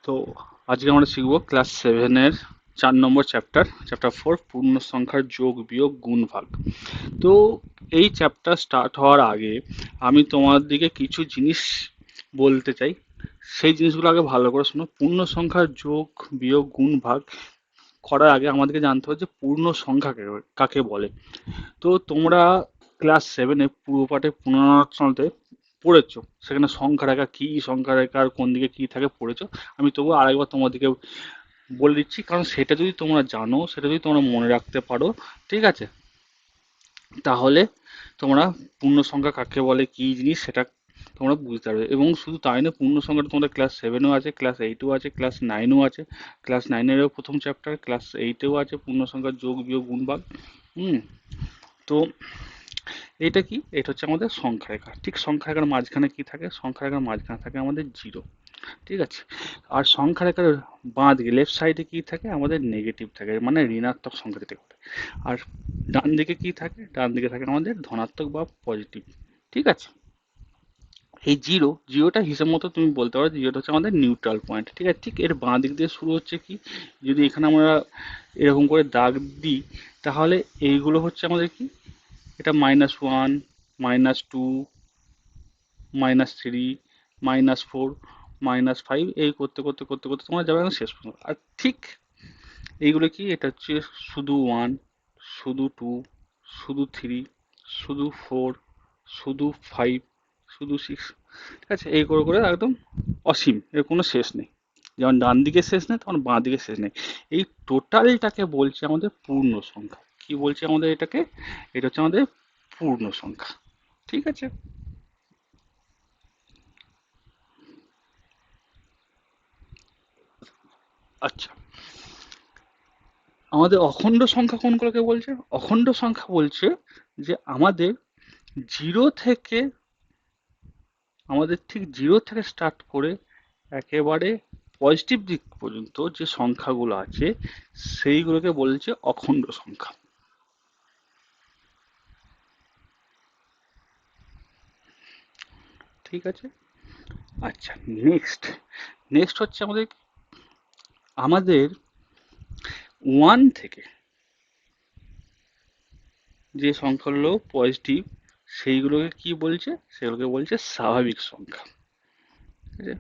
তো আজকে আমরা শিখবো ক্লাস 7-এর 4 নম্বর চ্যাপ্টার 4 পূর্ণ সংখ্যার যোগ বিয়োগ গুণ ভাগ। তো এই চ্যাপ্টার স্টার্ট হওয়ার আগে আমি তোমাদেরকে কিছু জিনিস বলতে চাই। সেই জিনিসগুলো আগে ভালো করে শোনো। পূর্ণ সংখ্যার যোগ বিয়োগ গুণ ভাগ করার আগে আমাদেরকে জানতে হবে যে পূর্ণ সংখ্যা কাকে বলে। তো তোমরা ক্লাস 7-এ পূর্ব পাঠে পুনরালোচনাতে পড়েছো, সেখানে সংখ্যা রেখা কি, সংখ্যা রেখার কোন দিকে কি থাকে পড়েছো। আমি তবুও আরেকবার তোমাদেরকে বলে দিচ্ছি, কারণ সেটা যদি তোমরা জানো, সেটা যদি তোমরা মনে রাখতে পারো, ঠিক আছে, তাহলে তোমরা পূর্ণ সংখ্যা কাকে বলে কি জিনিস সেটা তোমরা বুঝতে পারবে। এবং শুধু তাই না, পূর্ণ সংখ্যাটা তোমাদের ক্লাস 7-এও আছে, ক্লাস 8-এও আছে, ক্লাস 9-এও আছে। ক্লাস 9-এরও প্রথম চ্যাপ্টার, ক্লাস 8-এও আছে পূর্ণ সংখ্যার যোগ বিয়োগ গুণ ভাগ। হুম। তো এটা কি, এটা হচ্ছে আমাদের সংখ্যা রেখা। ঠিক সংখ্যা রেখার মাঝখানে কি থাকে? সংখ্যা রেখার মাঝখানে থাকে আমাদের জিরো, ঠিক আছে। আর সংখ্যা রেখার বাঁ দিকে লেফট সাইডে কি থাকে? আমাদের নেগেটিভ থাকে, মানে ঋণাত্মক সংখ্যা যেটা করে। আর ডান দিকে কি থাকে? ডান দিকে থাকে আমাদের ধনাত্মক বা পজিটিভ, ঠিক আছে। এই জিরোটা হিসাব মতো তুমি বলতে পারো জিরোটা হচ্ছে আমাদের নিউট্রাল পয়েন্ট, ঠিক আছে। ঠিক এর বাঁ দিক দিয়ে শুরু হচ্ছে কি, যদি এখানে আমরা এরকম করে দাগ দিই, তাহলে এইগুলো হচ্ছে আমাদের কি, এটা -1, -2, -3, -4, -5, এই করতে করতে করতে করতে তোমরা যাবে এখন শেষ পর্যন্ত। আর ঠিক এইগুলো কি, এটা হচ্ছে শুধু 1, শুধু 2, শুধু 3, শুধু 4, শুধু 5, শুধু 6, ঠিক আছে। এই করে করে একদম অসীম, এর কোনো শেষ নেই। যেমন ডান দিকে শেষ নেই, তখন বাঁ দিকে শেষ নেই। এই টোটালটাকে বলছে আমাদের পূর্ণ সংখ্যা। কি বলছে আমাদের এটাকে? এটা হচ্ছে আমাদের পূর্ণ সংখ্যা, ঠিক আছে। আচ্ছা, আমাদের অখণ্ড সংখ্যা কোনগুলোকে বলছে? অখণ্ড সংখ্যা বলছে যে আমাদের জিরো থেকে, আমাদের ঠিক জিরো থেকে স্টার্ট করে একেবারে পজিটিভ দিক পর্যন্ত যে সংখ্যাগুলো আছে সেইগুলোকে বলছে অখণ্ড সংখ্যা, ঠিক আছে। আচ্ছা, নেক্সট নেক্সট হচ্ছে আমাদের আমাদের ওয়ান থেকে যে সংখ্যাগুলো পজিটিভ, সেইগুলোকে কি বলছে? সেগুলোকে বলছে স্বাভাবিক সংখ্যা, ঠিক আছে,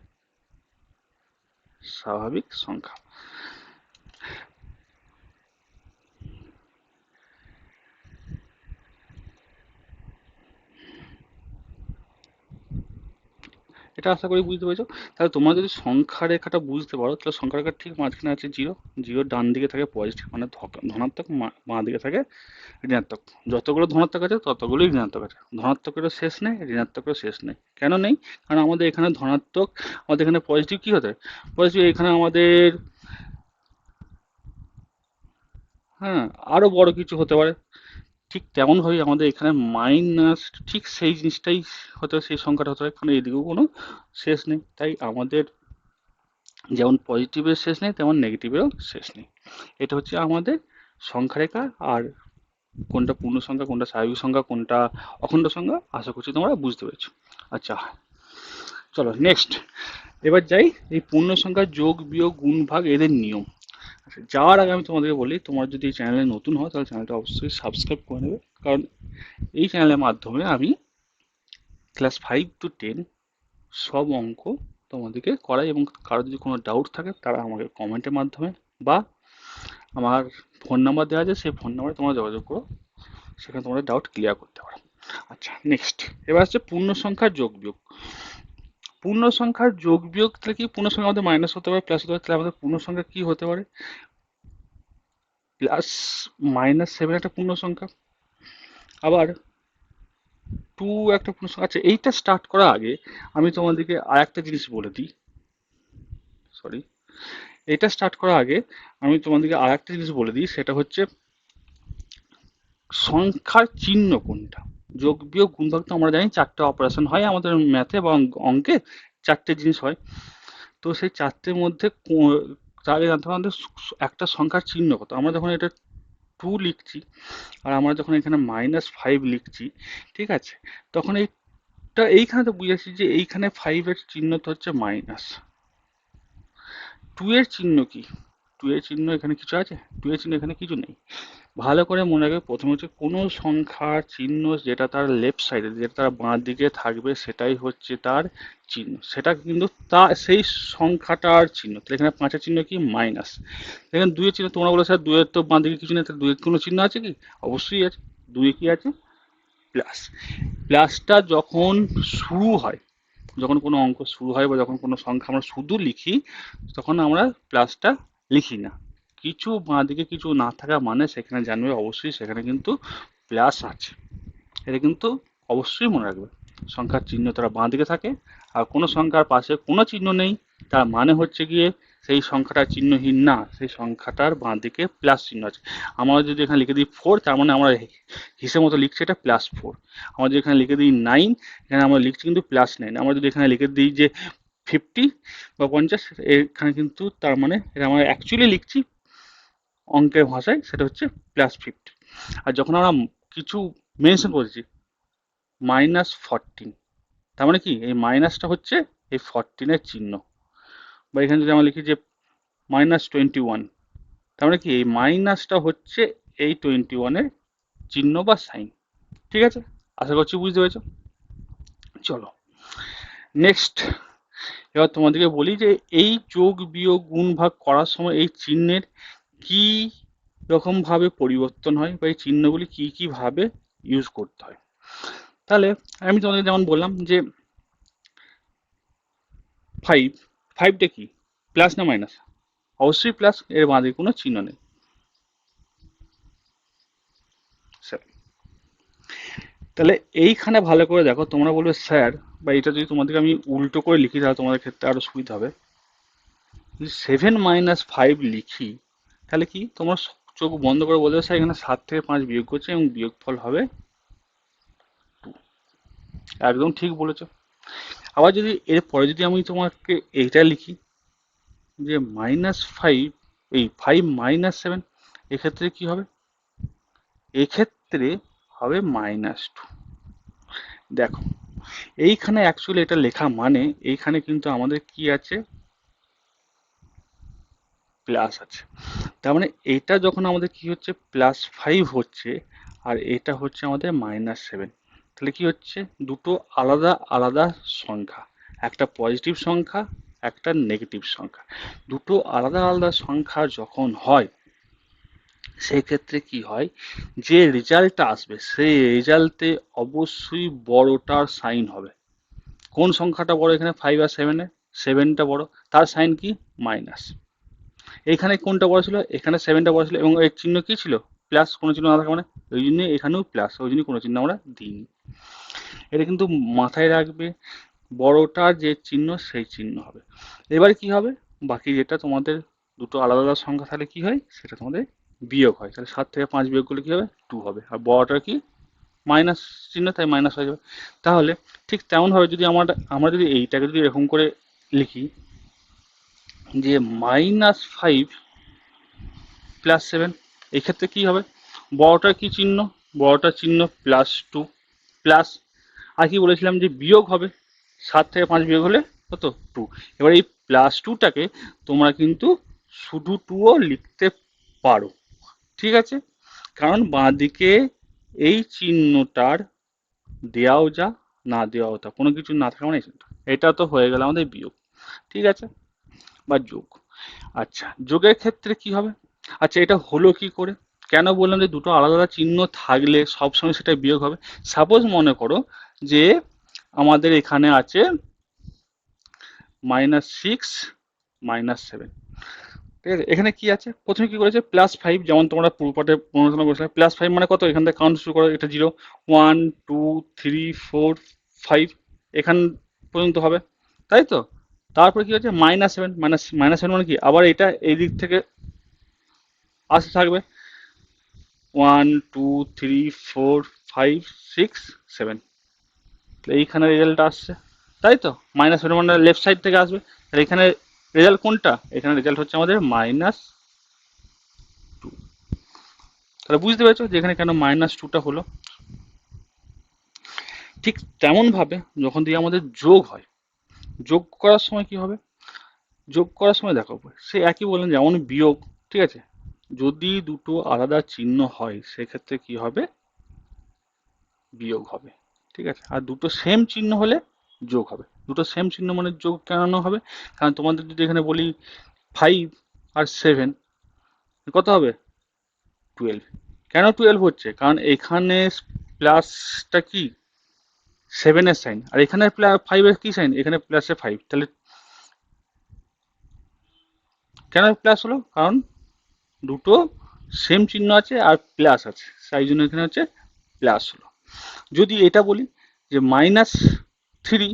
স্বাভাবিক সংখ্যা। এটা আশা করি বুঝতে পেরেছো। তাহলে তোমরা যদি সংখ্যা রেখাটা বুঝতে পারো, তাহলে সংখ্যা রেখার ঠিক মাঝখানে আছে জিরো। জিরোর ডান দিকে থাকে পজিটিভ মানে ধনাত্মক, বাঁ দিকে থাকে ঋণাত্মক। যতগুলো ধনাত্মক আছে ততগুলোই ঋণাত্মক আছে। ধনাত্মকেরও শেষ নেই, ঋণাত্মকেরও শেষ নেই। কেন নেই? কারণ আমাদের এখানে ধনাত্মক, আমাদের এখানে পজিটিভ কি হতে হয়? পজিটিভ এখানে আমাদের, হ্যাঁ, আরো বড় কিছু হতে পারে। ঠিক তেমনভাবেই আমাদের এখানে মাইনাস, ঠিক সেই জিনিসটাই হতে হয়, সেই সংখ্যাটা হতে হয়, কারণ এদিকেও কোনো শেষ নেই। তাই আমাদের যেমন পজিটিভের শেষ নেই, তেমন নেগেটিভেরও শেষ নেই। এটা হচ্ছে আমাদের সংখ্যা রেখা। আর কোনটা পূর্ণ সংখ্যা, কোনটা স্বাভাবিক সংখ্যা, কোনটা অখণ্ড সংখ্যা, আশা করছি তোমরা বুঝতে পেরেছো। আচ্ছা, চলো নেক্সট। এবার যাই এই পূর্ণ সংখ্যার যোগ বিয়োগ গুণ ভাগ এদের নিয়ম। আচ্ছা, যাওয়ার আগে আমি তোমাদেরকে বলি, তোমার যদি এই চ্যানেলে নতুন হয় তাহলে চ্যানেলটা অবশ্যই সাবস্ক্রাইব করে নেবে। কারণ এই চ্যানেলের মাধ্যমে আমি ক্লাস 5 to 10 সব অঙ্ক তোমাদেরকে করাই। এবং কারো যদি কোনো ডাউট থাকে তারা আমাকে কমেন্টের মাধ্যমে বা আমার ফোন নাম্বার দেওয়া আছে, সেই ফোন নাম্বারে তোমরা যোগাযোগ করো, সেখানে তোমরা ডাউট ক্লিয়ার করতে পারো। আচ্ছা, নেক্সট। এবার হচ্ছে পূর্ণ সংখ্যার যোগ বিয়োগ। পূর্ণ সংখ্যার যোগ বিয়োগ, তাহলে কি পূর্ণ সংখ্যা আমাদের মাইনাস হতে পারে, প্লাস হতে পারে, তাহলে আমাদের পূর্ণ সংখ্যা কি হতে পারে? প্লাস -7 একটা পূর্ণ সংখ্যা, আবার 2 একটা পূর্ণ সংখ্যা। আচ্ছা, এইটা স্টার্ট করার আগে আমি তোমাদেরকে আর একটা জিনিস বলে দিই, সরি, এটা স্টার্ট করার আগে আমি তোমাদেরকে আর একটা জিনিস বলে দিই, সেটা হচ্ছে সংখ্যার চিহ্ন কোনটা। যোগ বিয়োগ গুণ ভাগ তো আমরা জানি 4টে অপারেশন হয় আমাদের ম্যাথে বা অঙ্কে, 4টে জিনিস হয়। তো সেই 4টের মধ্যে তার আগে জানতে হবে আমাদের একটা সংখ্যার চিহ্ন কত। আমরা যখন এটা 2 লিখছি আর আমরা যখন এখানে -5 লিখছি, ঠিক আছে, তখন এইটা এইখানে তো বুঝেছি যে এইখানে 5 এর চিহ্ন তো হচ্ছে মাইনাস, টু এর চিহ্ন কি? টু এর চিহ্ন এখানে কিছু আছে? টু এর চিহ্ন এখানে কিছু নেই। ভালো করে মনে রাখবে, প্রথমে হচ্ছে কোনো সংখ্যার চিহ্ন যেটা তার লেফট সাইডে, যেটা তার বাঁ দিকে থাকবে, সেটাই হচ্ছে তার চিহ্ন, সেটা কিন্তু তা সেই সংখ্যাটার চিহ্ন। তাহলে এখানে পাঁচের চিহ্ন কি? মাইনাস। এখানে দুইয়ের চিহ্ন, তোমরা বলো স্যার দুইয়ের তো বাঁ দিকে কিছু নেই, তাহলে দুইয়ের কোনো চিহ্ন আছে কি? অবশ্যই আছে। দুইয়ে কি আছে? প্লাস। প্লাসটা যখন শুরু হয়, যখন কোনো অঙ্ক শুরু হয় বা যখন কোনো সংখ্যা আমরা শুধু লিখি, তখন আমরা প্লাসটা লিখি না। কিছু বাঁ দিকে কিছু না থাকা মানে সেখানে জানবে অবশ্যই সেখানে কিন্তু প্লাস আছে। এটা কিন্তু অবশ্যই মনে রাখবে। সংখ্যার চিহ্ন তারা বাঁ দিকে থাকে, আর কোনো সংখ্যার পাশে কোনো চিহ্ন নেই, তার মানে হচ্ছে গিয়ে সেই সংখ্যাটা চিহ্নহীন না, সেই সংখ্যাটার বাঁ দিকে প্লাস চিহ্ন আছে। আমরা যদি এখানে লিখে দিই ফোর, তার মানে আমরা হিসেব মতো লিখছি এটা প্লাস ফোর। আমরা যদি এখানে লিখে দিই নাইন, এখানে আমরা লিখছি কিন্তু প্লাস নাইন। আমরা যদি এখানে লিখে দিই যে 50 বা 50, এখানে কিন্তু তার মানে এটা আমরা অ্যাকচুয়ালি লিখছি অঙ্কের ভাষায়, সেটা হচ্ছে +50। আর যখন আমরা কিছু মেনশন করছি -14, তার মানে কি এই মাইনাসটা হচ্ছে এই 14-এর চিহ্ন। বা এখানে যদি আমরা লিখি যে -21, তার মানে কি এই মাইনাসটা হচ্ছে এই 21-এর চিহ্ন বা সাইন। ঠিক আছে, আশা করছি বুঝতে পেরেছো। চলো নেক্সট, এবার তোমাদেরকে বলি যে এই যোগ বিয়োগ গুণ ভাগ করার সময় এই চিহ্নের কি রকম ভাবে পরিবর্তন হয়, বা এই চিহ্নগুলি কি কি ভাবে ইউজ করতে হয়। তাহলে আমি তোমাদের যেমন বললাম যে 5, 5টা কি? প্লাস না মাইনাস? অবশ্যই প্লাস, এর বাঁদিকে কোনো চিহ্ন নেই। তাহলে এইখানে ভালো করে দেখো, তোমরা বলবে স্যার, বা এটা যদি তোমাদেরকে আমি উল্টো করে লিখি তাহলে তোমাদের ক্ষেত্রে আরো সুবিধা হবে। যদি 7 - 5 লিখি, তাহলে কি তোমরা চোখ বন্ধ করে বলবে স্যার এখানে 7 থেকে 5 বিয়োগ করছে এবং বিয়োগফল হবে 2। একদম ঠিক বলেছো। আবার যদি এরপরে যদি আমি তোমাকে এইটা লিখি যে -5, এই 5 - 7, এক্ষেত্রে কি হবে? এক্ষেত্রে হবে -2। দেখো এইখানে অ্যাকচুয়ালি এটা লেখা মানে এইখানে কিন্তু আমাদের কি আছে? প্লাস আছে। তার মানে এটা যখন আমাদের কি হচ্ছে +5 হচ্ছে, আর এটা হচ্ছে আমাদের -7, তাহলে কি হচ্ছে? দুটো আলাদা আলাদা সংখ্যা, একটা পজিটিভ সংখ্যা, একটা নেগেটিভ সংখ্যা। দুটো আলাদা আলাদা সংখ্যা যখন হয়, সেই ক্ষেত্রে কি হয়? যে রেজাল্টটা আসবে সেই রেজাল্টে অবশ্যই বড়টার সাইন হবে। কোন সংখ্যাটা বড় এখানে? 5 আর 7-এ 7টা বড়, তার সাইন কি? মাইনাস। এইখানে কোনটা বড় ছিল? এখানে 7টা বড় ছিল, এবং এর চিহ্ন কি ছিল? প্লাস। কোনো চিহ্ন না থাকা মানে ওই জন্য এখানেও প্লাস, ওই জন্য কোনো চিহ্ন আমরা দিইনি। এটা কিন্তু মাথায় রাখবে, বড়টার যে চিহ্ন সেই চিহ্ন হবে। এবার কি হবে? বাকি যেটা তোমাদের দুটো আলাদা আলাদা সংখ্যা থাকলে কি হয়? সেটা তোমাদের বিয়োগ হয়। তাহলে 7 থেকে 5 বিয়োগ করলে কি হবে? 2 হবে। আর বড়টার কি? মাইনাস চিহ্ন, তাই মাইনাস হয়ে যাবে। তাহলে ঠিক তেমনভাবে যদি আমরা যদি এইটাকে যদি এরকম করে লিখি যে -5 + 7, এই ক্ষেত্রে কি হবে? বড়টার কি চিহ্ন? বড়টার চিহ্ন +2 প্লাস। আর কি বলেছিলাম যে বিয়োগ হবে, 7 থেকে 5 বিয়োগ হলে কত? 2। এবার এই +2টাকে তোমরা কিন্তু শুধু 2ও লিখতে পারো। ঠিক আছে, কারণ বাঁদিকে এই চিহ্নটার দেওয়াও যা, না দেওয়াও তা, কোনো কিছু না থাকা মানে এটা তো হয়ে গেল আমাদের বিয়োগ। ঠিক আছে, বা যোগ। আচ্ছা, যোগের ক্ষেত্রে কি হবে? আচ্ছা, এটা হলো কি করে? কেন বললাম যে দুটো আলাদা আলাদা চিহ্ন থাকলে সবসময় সেটা বিয়োগ হবে? সাপোজ মনে করো যে আমাদের এখানে আছে -6 - 7, ঠিক আছে। এখানে কি আছে? প্রথমে কি করেছে? +5, যেমন তোমরা পূর্বপাঠে পড়াশোনা করেছিলে। +5 মানে কত? এখান থেকে কাউন্ট শুরু করো, এটা 0, 1 2 3 4 5 এখান পর্যন্ত হবে, তাই তো? তারপরে কি হচ্ছে? -7, -7 মানে কি? আবার এটা এই দিক থেকে আসতে থাকবে, 1 2 3 4 5 6 7, এইখানে রেজাল্ট আসছে, তাই তো? -7 মানে লেফট সাইড থেকে আসবে। তাহলে এখানে রেজাল্ট কোনটা? এখানে রেজাল্ট হচ্ছে আমাদের -2। তাহলে বুঝতে পেরেছো যে এখানে কেন -2টা হলো। ঠিক তেমন ভাবে যখন দিয়ে আমাদের যোগ হয়, যোগ করার সময় কি হবে? যোগ করার সময় দেখো সে একই বললেন, যেমন বিয়োগ, ঠিক আছে, যদি দুটো আলাদা চিহ্ন হয় সেক্ষেত্রে কি হবে, বিয়োগ হবে, ঠিক আছে। আর দুটো সেম চিহ্ন হলে যোগ হবে। দুটো সেম চিহ্ন মানে যোগ কেন হবে, কারণ তোমাদের যদি এখানে বলি 5 আর 7 কত হবে, 12। কেন 12 হচ্ছে, কারণ এখানে প্লাসটা কি, 7 এর সাইন, আর এখানে 5 এর কি সাইন, এখানে প্লাসে 5, তাহলে কেন প্লাস হলো, কারণ দুটো সেম চিহ্ন আছে আর প্লাস আছে, তাই জন্য এখানে হচ্ছে প্লাস হলো। যদি এটা বলি যে -3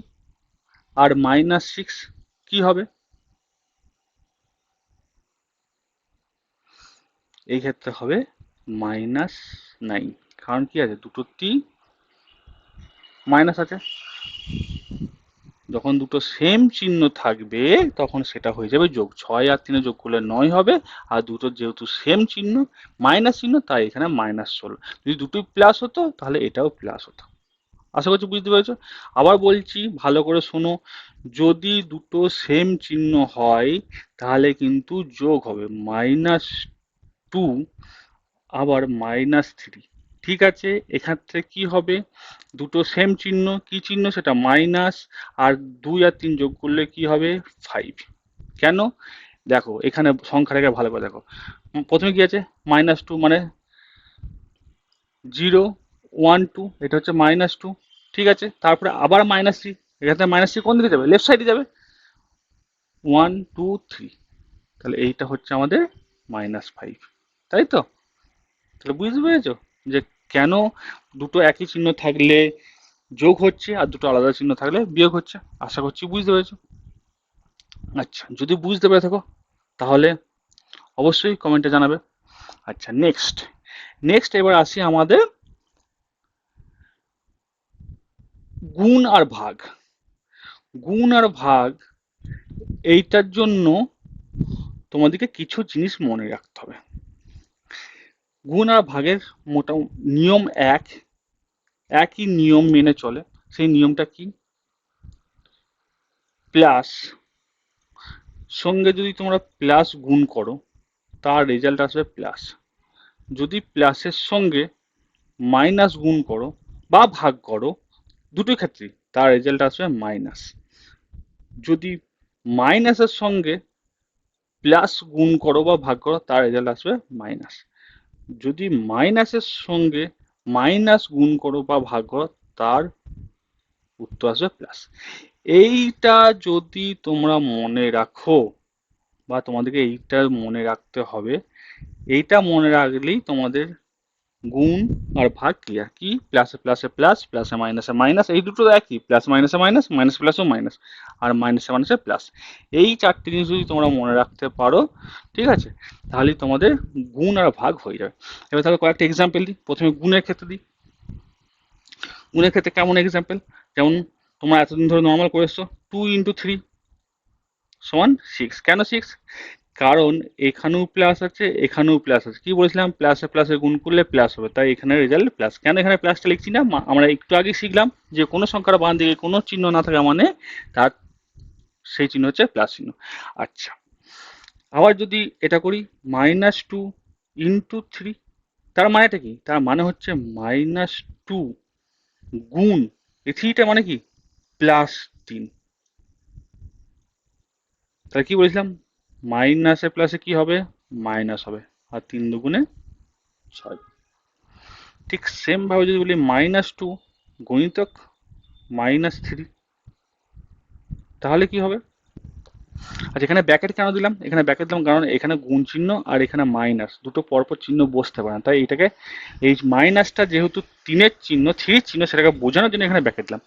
আর -6 কি হবে, এই ক্ষেত্রে হবে -9, কারণ কি আছে, দুটোতেই মাইনাস আছে। যখন দুটো সেম চিহ্ন থাকবে তখন সেটা হয়ে যাবে যোগ, 6 আর 3 যোগ করলে 9 হবে, আর দুটো যেহেতু সেম চিহ্ন, মাইনাস চিহ্ন, তাই এখানে -16। যদি দুটোই প্লাস হতো তাহলে এটাও প্লাস হতো। আশা করছি বুঝতে পেরেছো। আবার বলছি ভালো করে শোনো, যদি দুটো সেম চিহ্ন হয় তাহলে কিন্তু যোগ হবে, -2 আবার -3, ঠিক আছে। এক্ষেত্রে কি হবে, দুটো সেম চিহ্ন, কি চিহ্ন সেটা মাইনাস, আর 2 আর 3 যোগ করলে কি হবে 5। কেন, দেখো এখানে সংখ্যাটাকে ভালো করে দেখো, প্রথমে কি আছে, -2 মানে 0 1 2, এটা হচ্ছে -2, ঠিক আছে। তারপরে আবার -3, এখানে -3 কোন দিকে যাবে, লেফট সাইডে যাবে, 1 2 3, তাহলে এইটা হচ্ছে আমাদের -5, তাই তো। তাহলে বুঝতে পেরেছো যে কেন দুটো একই চিহ্ন থাকলে যোগ হচ্ছে আর দুটো আলাদা চিহ্ন থাকলে বিয়োগ হচ্ছে। আশা করছি বুঝতে পেরেছো। আচ্ছা, যদি বুঝতে পেরে থাকো তাহলে অবশ্যই কমেন্টে জানাবে। আচ্ছা, নেক্সট নেক্সট এবার আসি আমাদের গুণ আর ভাগ। গুণ আর ভাগ, এইটার জন্য তোমাদেরকে কিছু জিনিস মনে রাখতে হবে। গুণ আর ভাগের মোটামুটি নিয়ম একই নিয়ম মেনে চলে। সেই নিয়মটা কি, প্লাস সঙ্গে যদি তোমরা প্লাস গুণ করো তার রেজাল্ট আসবে প্লাস, যদি প্লাসের সঙ্গে মাইনাস গুণ করো বা ভাগ করো, দুটোই ক্ষেত্রে তার রেজাল্ট আসবে মাইনাস। যদি মাইনাসের সঙ্গে প্লাস গুণ করো বা ভাগ করো তার রেজাল্ট আসবে মাইনাস। যদি মাইনাসের সঙ্গে মাইনাস গুণ করো বা ভাগ করো তার উত্তর আসবে প্লাস। এইটা যদি তোমরা মনে রাখো, বা তোমাদেরকে এইটা মনে রাখতে হবে, এইটা মনে রাখলেই তোমাদের গুণ আর ভাগ ক্লিয়ার। কি, প্লাসে প্লাসে প্লাস, প্লাসে মাইনাসে মাইনাস, এই দুটো একই, প্লাস মাইনাসে মাইনাস, মাইনাস প্লাসও মাইনাস, আর মাইনাসে মাইনাসে প্লাস। এই চারটে জিনিস যদি তোমরা মনে রাখতে পারো, ঠিক আছে, তাহলে তোমাদের গুণ আর ভাগ হয়ে যাবে। এবার তাহলে কয়েকটা এক্সাম্পল দিই। প্রথমে গুণের ক্ষেত্রে দিই। গুণের ক্ষেত্রে কেমন এক্সাম্পল, যেমন তোমরা এতদিন ধরে নর্মাল করে এসছো, 2 × 3 = 6। কেন 6, কারণ এখানেও প্লাস আছে এখানেও প্লাস আছে, কি বলেছিলাম, প্লাসে প্লাসে গুণ করলে প্লাস হবে, তাই এখানে রেজাল্ট প্লাস। কেন এখানে প্লাসটা লিখছি না, আমরা একটু আগে শিখলাম যে কোনো সংখ্যার বাম দিকে কোনো চিহ্ন না থাকা মানে তার সেই চিহ্ন হচ্ছে প্লাস চিহ্ন। আচ্ছা, আবার যদি এটা করি -2 × 3, তার মানেটা কি, তার মানে হচ্ছে -2 গুণ এই 3টা মানে কি, +3। তাহলে কি বলেছিলাম, মাইনাসে প্লাসে কি হবে, মাইনাস হবে, আর 3 × 2 = 6। ঠিক সেম ভাবে যদি বলি -2 গুণিতক -3, তাহলে কি হবে। আচ্ছা, এখানে ব্যাকেট কেন দিলাম, এখানে ব্যাকেট দিলাম কারণ এখানে গুণ চিহ্ন আর এখানে মাইনাস, দুটো পরপর চিহ্ন বসতে পারে না, তাই এটাকে, এই মাইনাসটা যেহেতু 3-এর চিহ্ন, 3-এর চিহ্ন, সেটাকে বোঝানোর জন্য এখানে ব্যাকেট দিলাম।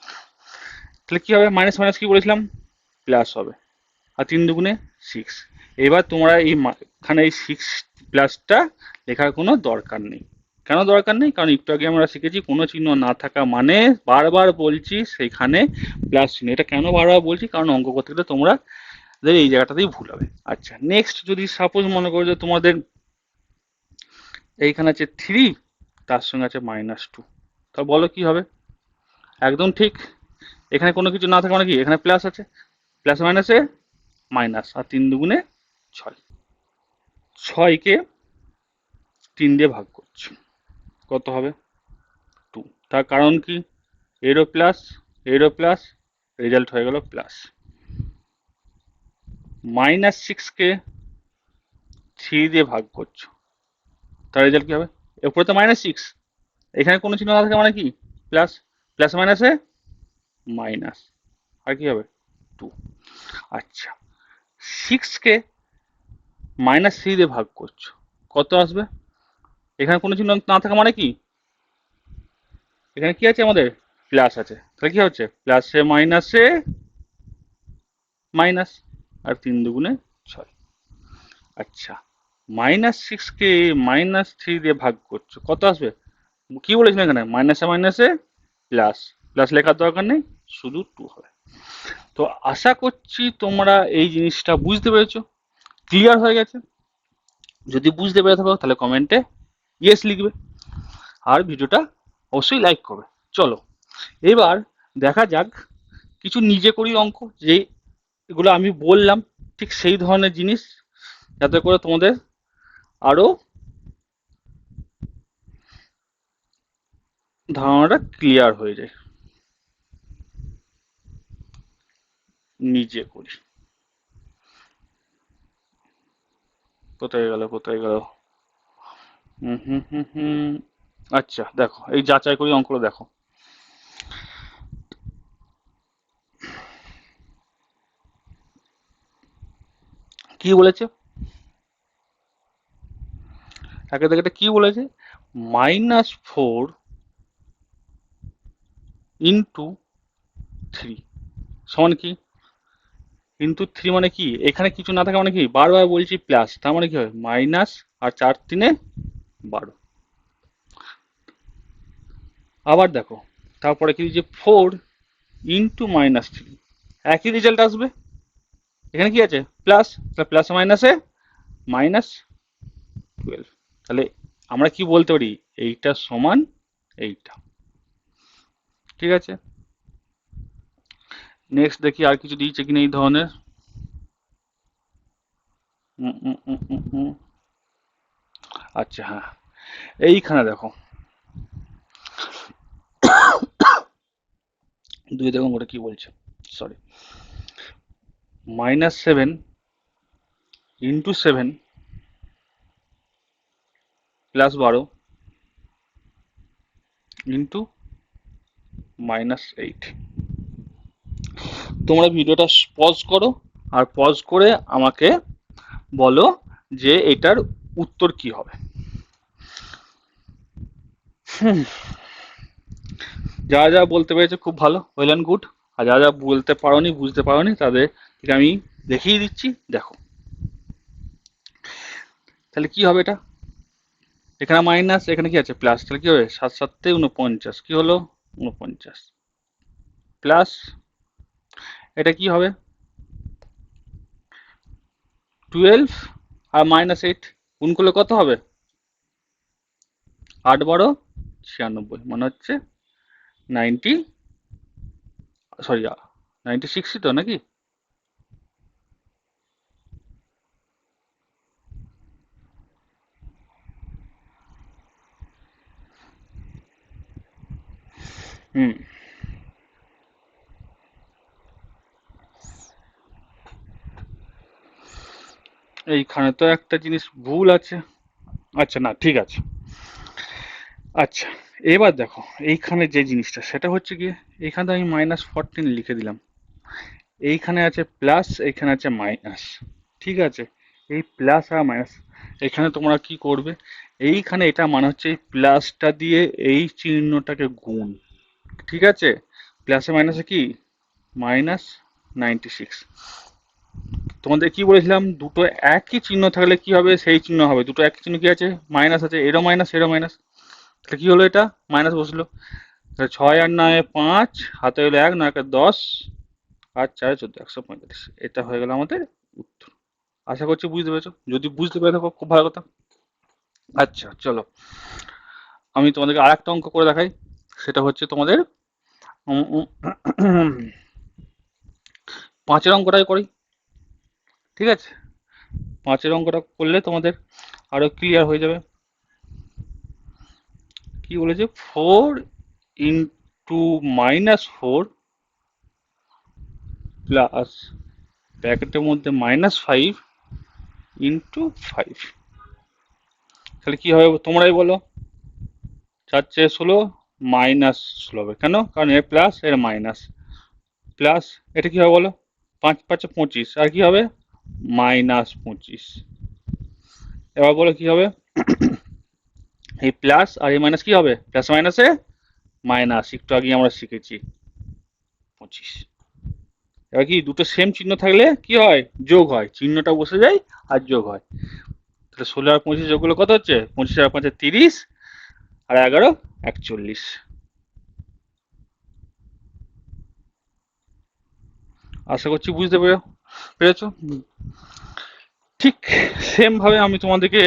তাহলে কি হবে, মাইনাস মাইনাস কি বলেছিলাম, প্লাস হবে, আর 3 × 2 = 6। এবার তোমরা এখানে এই 6 প্লাসটা লেখার কোনো দরকার নেই। কেন দরকার নেই, কারণ একটু আগে আমরা শিখেছি কোনো চিহ্ন না থাকা মানে, বারবার বলছি, সেখানে প্লাস চিহ্ন। এটা কেন বারবার বলছি, কারণ অঙ্ক করতে গেলে তোমরা এই জায়গাটাতেই ভুল হবে। আচ্ছা, নেক্সট যদি সাপোজ মনে করো যে তোমাদের এইখানে আছে 3, তার সঙ্গে আছে -2, তা বলো কি হবে। একদম ঠিক, এখানে কোনো কিছু না থাকা মানে কি, এখানে প্লাস আছে, প্লাস মাইনাসে মাইনাস, আর 3 দুগুণে 6। 6কে 3 দিয়ে ভাগ করছি, কত হবে? 2। তার কারণ কি? এরও প্লাস, রেজাল্ট হয়ে গেল প্লাস। -6কে 3 দিয়ে ভাগ করছো, তার রেজাল্ট কি হবে? এরপরে তো -6, এখানে কোনো চিহ্ন না থাকে মানে কি? প্লাস, প্লাস মাইনাসে মাইনাস, আর কি হবে? 2। আচ্ছা, 6কে -3 দিয়ে ভাগ করছো, কত আসবে? এখানে কোনো চিহ্ন না থাকা মানে কি? এখানে কি আছে আমাদের? প্লাস আছে, তাহলে কি হচ্ছে? প্লাসে মাইনাসে মাইনাস, আর 3 দুগুণে 6। আচ্ছা, -6কে -3 দিয়ে ভাগ করছো, কত আসবে? কি বলেছিলাম এখানে? মাইনাসে মাইনাসে প্লাস, প্লাস লেখার দরকার নেই, শুধু 2 হবে। তো আশা করছি তোমরা এই জিনিসটা বুঝতে পেরেছো, ক্লিয়ার হয়ে গেছে। যদি বুঝতে পেরে থাকো তাহলে কমেন্টে ইয়েস লিখবে, আর ভিডিওটা অবশ্যই লাইক করবে। চলো এবার দেখা যাক কিছু নিজে করি অঙ্ক, যে এগুলো আমি বললাম ঠিক সেই ধরনের জিনিস, যাতে করে তোমাদের আরো ধারণাটা ক্লিয়ার হয়ে যায়। নিজে করি, কোথায় গেল? হুম। আচ্ছা দেখো, এই যাচাই করি অঙ্কগুলো দেখো। কি বলেছে? একে দেখে কি বলেছে? -4 ইন্টু 3 সমান কি? ইন্টু 3 মানে কি? এখানে কিছু না থাকা মানে কি? বারবার বলছি প্লাস, তার মানে কি হয়? মাইনাস, আর 4 3 12। আবার দেখো, তারপরে কি যে 4 ইন্টু -3, একই রেজাল্ট আসবে। এখানে কি আছে? প্লাস, প্লাস মাইনাসে -12। তাহলে আমরা কি বলতে পারি? এইটা সমান এইটা। ঠিক আছে, নেক্সট দেখি আর কিছু দিয়েছে কিনা এই ধরনের। আচ্ছা হ্যাঁ, এইখানে দেখো, দুই দেখো ওটা কি বলছে, সরি, -7 ইন্টু 7 +12 ইন্টু -8। তোমরা ভিডিওটা পজ করো, আর পজ করে আমাকে বলো যে এটার উত্তর কি হবে। যারা যারা বলতে পেরেছো খুব ভালো, ওয়েল অ্যান্ড গুড। আর যারা যারা বলতে পারোনি, বুঝতে পারোনি, তাদের আমি দেখিয়ে দিচ্ছি, দেখো। তাহলে কি হবে এটা? এখানে মাইনাস, এখানে কি আছে? প্লাস, তাহলে কি হবে? 7 7 49, কি হলো? 49 প্লাস, এটা কি হবে? 12 আর -8 গুণ করলে কত হবে? 8 12 96, মানে হচ্ছে 90, সরি 96 তো নাকি? হুম, এইখানে তো একটা জিনিস ভুল আছে। আচ্ছা না, ঠিক আছে। আচ্ছা, এবার দেখো এইখানে যে জিনিসটা, সেটা হচ্ছে গিয়ে এইখানে আমি -14 লিখে দিলাম, এইখানে আছে প্লাস, এইখানে আছে মাইনাস। ঠিক আছে, এই প্লাস আর মাইনাস, এখানে তোমরা কি করবে? এইখানে এটা মানে হচ্ছে এই প্লাসটা দিয়ে এই চিহ্নটাকে গুণ। ঠিক আছে, প্লাসে মাইনাসে কি? -96। তোমাদের কি বলেছিলাম? দুটো একই চিহ্ন থাকলে কি হবে? সেই চিহ্ন হবে। দুটো একই চিহ্ন কি আছে? মাইনাস আছে, এরও মাইনাস, এরও মাইনাস। তাহলে কি হলো? এটা মাইনাস বসলো। তাহলে 6 আর 9 5, হাতে হলো 1, 9 10, আর 4 14, 145। এটা হয়ে গেল আমাদের উত্তর। আশা করছি বুঝতে পেরেছো। যদি বুঝতে পেরে থাকো খুব ভালো কথা। আচ্ছা চলো, আমি তোমাদেরকে আর একটা অঙ্ক করে দেখাই। সেটা হচ্ছে তোমাদের 5-এর অঙ্কটাই করি। ঠিক আছে, 5-এর অঙ্কটা করলে তোমাদের আরো ক্লিয়ার হয়ে যাবে। কি বলেছে, 4 × -4 প্লাস ব্র্যাকেটের মধ্যে -5 × 5। তাহলে কি হবে তোমরাই বলো? 4 × 16 -16 হবে কেন? কারণ এর প্লাস এর মাইনাস, প্লাস এটা কি হবে বলো? 5×5 = 25, আর কি হবে? -25। এবার বলো কি হবে? এই প্লাস আর এই মাইনাস কি হবে? প্লাস মাইনাসে মাইনাস, একটু আগে আমরা শিখেছি 25। এবার কি দুটো সেম চিহ্ন থাকলে কি হয়? যোগ হয়, চিহ্নটা বসে যায় আর যোগ হয়। তাহলে 16 আর 25 যোগ করলে কত হচ্ছে? 25 আর 5 30, আর 11 41। আশা করছি বুঝতে পেরেছো। ঠিক সেম ভাবে আমি তোমাদেরকে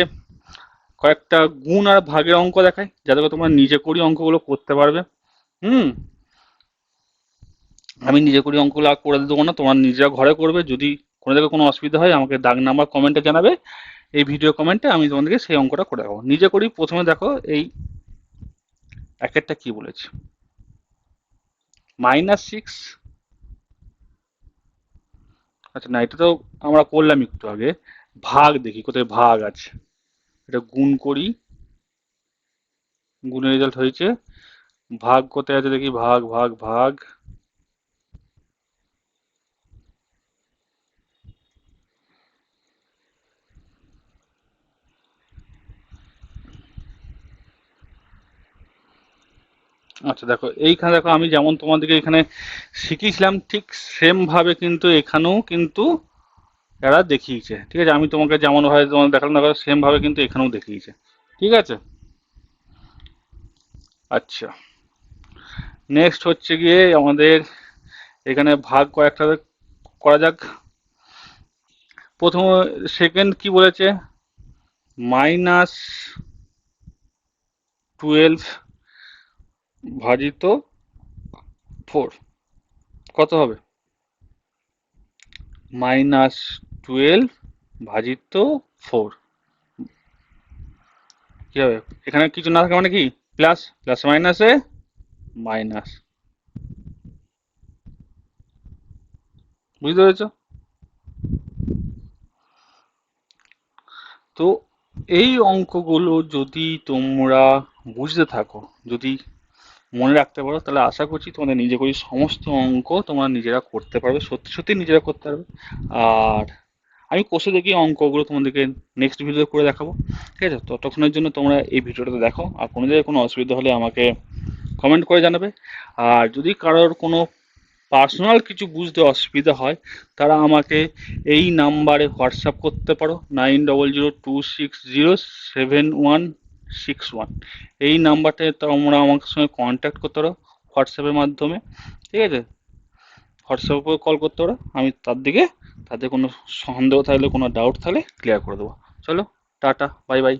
কয়েকটা গুণ আর ভাগের অঙ্ক দেখাই, যাতে করে তোমরা নিজে করি অঙ্কগুলো করতে পারবে। হুম, আমি নিজে করি অঙ্কগুলো আর করে দেবো না, তোমরা নিজেরা ঘরে করবে। যদি কোনো জায়গায় কোনো অসুবিধা হয় আমাকে দাগ নাম্বার কমেন্টে জানাবে, এই ভিডিও কমেন্টে আমি তোমাদেরকে সেই অঙ্কটা করে দেখাবো। নিজে করি। প্রথমে দেখো এই এক একটা কি বলেছে, -6। আচ্ছা না, এটা তো আমরা করলাম একটু আগে। ভাগ দেখি কোথায় ভাগ আছে, এটা গুণ করি, গুণের রেজাল্ট হয়েছে। ভাগ কোথায় আছে দেখি, ভাগ ভাগ ভাগ। আচ্ছা দেখো এইখানে, দেখো আমি যেমন তোমাদেরকে এখানে শিখিয়েছিলাম ঠিক সেম ভাবে কিন্তু এখানেও কিন্তু এরা দেখিয়েছে। ঠিক আছে, আমি তোমাকে যেমন ভাবে তোমাকে দেখালাম না, সেম ভাবে কিন্তু এখানেও দেখিয়েছে। ঠিক আছে। আচ্ছা, নেক্সট হচ্ছে গিয়ে আমাদের এখানে ভাগ কয়েকটা করা যাক। প্রথম, সেকেন্ড কি বলেছে, -12 ভাজিত 4 কত হবে? -12 ভাজিত 4 কি হবে? এখানে কিছু না থাকে মানে কি, প্লাস, প্লাস মাইনাসে মাইনাস। বুঝতে পেরেছো? তো এই অঙ্কগুলো যদি তোমরা বুঝতে থাকো, যদি মনে রাখতে পারো, তাহলে আশা করছি তোমাদের নিজে করে সমস্ত অঙ্ক তোমরা নিজেরা করতে পারবে, সত্যি সত্যি নিজেরা করতে পারবে। আর আমি কষে দেখি অঙ্কগুলো তোমাদেরকে নেক্সট ভিডিও করে দেখাবো। ঠিক আছে, ততক্ষণের জন্য তোমরা এই ভিডিওটা দেখো, আর কোনো জায়গায় কোনো অসুবিধা হলে আমাকে কমেন্ট করে জানাবে। আর যদি কারোর কোনো পার্সোনাল কিছু বুঝতে অসুবিধা হয়, তারা আমাকে এই নাম্বারে হোয়াটসঅ্যাপ করতে পারো, 9002607161। এই নাম্বারটায় তোমরা আমার সঙ্গে কন্ট্যাক্ট করতে পারো হোয়াটসঅ্যাপের মাধ্যমে। ঠিক আছে, হোয়াটসঅ্যাপে কল করতে পারো, আমি তাদের কোনো সন্দেহ থাকলে, কোনো ডাউট থাকলে ক্লিয়ার করে দেবো। চলো, টাটা, বাই বাই।